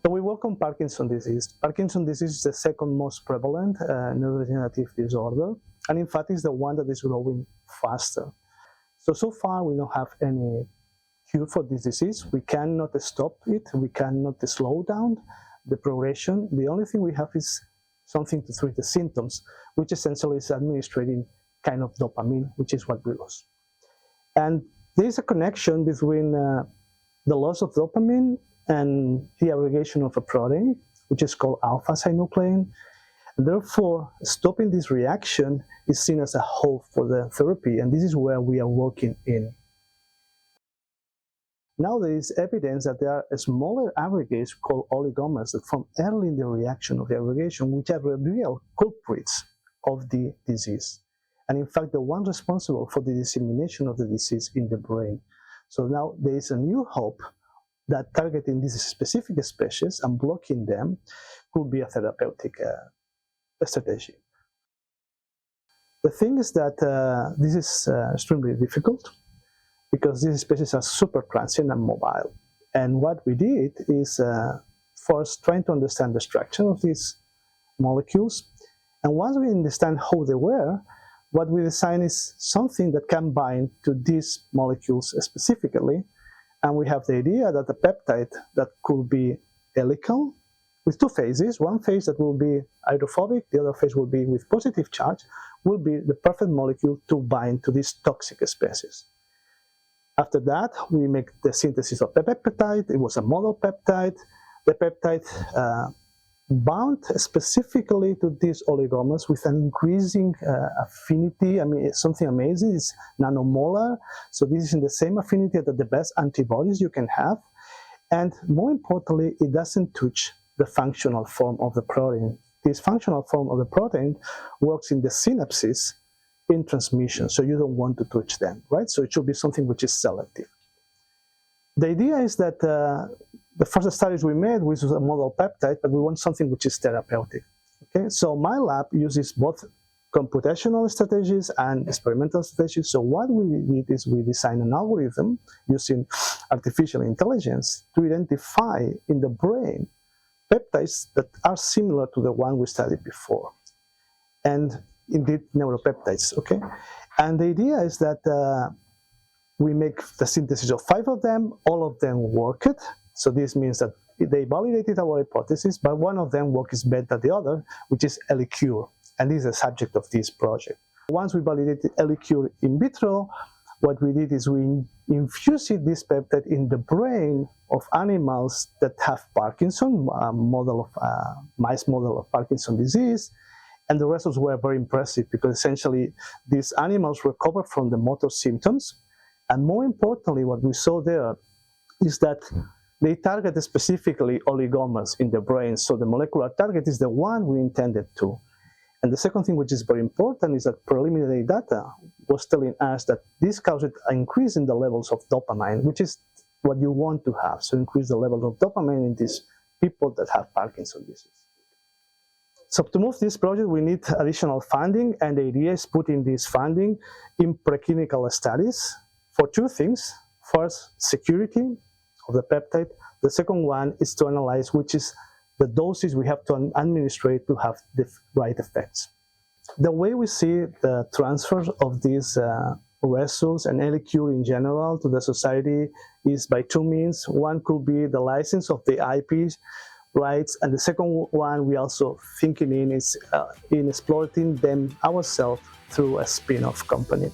So we work on Parkinson's disease. Parkinson's disease is the second most prevalent neurodegenerative disorder, and in fact is the one that is growing faster. So far we don't have any cure for this disease. We cannot stop it, we cannot slow down the progression. The only thing we have is something to treat the symptoms, which essentially is administering kind of dopamine, which is what we lose. And there is a connection between the loss of dopamine and the aggregation of a protein, which is called alpha-synuclein. Therefore, stopping this reaction is seen as a hope for the therapy, and this is where we are working in. Now there is evidence that there are smaller aggregates called oligomers that form early in the reaction of the aggregation, which are the real culprits of the disease. And in fact, the one responsible for the dissemination of the disease in the brain. So now there is a new hope that targeting these specific species and blocking them could be a therapeutic strategy. The thing is that this is extremely difficult because these species are super transient and mobile. And what we did is first trying to understand the structure of these molecules. And once we understand how they were, what we designed is something that can bind to these molecules specifically. And we have the idea that the peptide that could be helical with two phases, one phase that will be hydrophobic, the other phase will be with positive charge, will be the perfect molecule to bind to these toxic species. After that, we make the synthesis of the peptide. It was a model peptide. The peptide bound specifically to these oligomers with an increasing affinity. I mean, it's something amazing. It's nanomolar. So this is in the same affinity that the best antibodies you can have. And more importantly, it doesn't touch the functional form of the protein. This functional form of the protein works in the synapses in transmission, so you don't want to touch them, right? So it should be something which is selective. The idea is that the first studies we made was a model peptide, but we want something which is therapeutic. Okay, so my lab uses both computational strategies and experimental strategies. So what we did is we designed an algorithm using artificial intelligence to identify in the brain peptides that are similar to the one we studied before, and indeed neuropeptides. Okay, and the idea is that we make the synthesis of 5 of them. All of them worked. So this means that they validated our hypothesis, but one of them works better than the other, which is HeliCure, and this is the subject of this project. Once we validated HeliCure in vitro, what we did is we infused this peptide in the brain of animals that have Parkinson, a mice model of Parkinson's disease, and the results were very impressive because essentially these animals recovered from the motor symptoms, and more importantly, what we saw there is that they target specifically oligomers in the brain, so the molecular target is the one we intended to. And the second thing which is very important is that preliminary data was telling us that this caused an increase in the levels of dopamine, which is what you want to have, so increase the level of dopamine in these people that have Parkinson's disease. So to move this project, we need additional funding, and the idea is putting this funding in preclinical studies for 2 things. First, security of the peptide. The second one is to analyze which is the doses we have to administrate to have the right effects. The way we see the transfer of these results and HeliCure in general to the society is by 2 means. One could be the license of the IP rights, and the second one we also thinking in is in exploiting them ourselves through a spin-off company.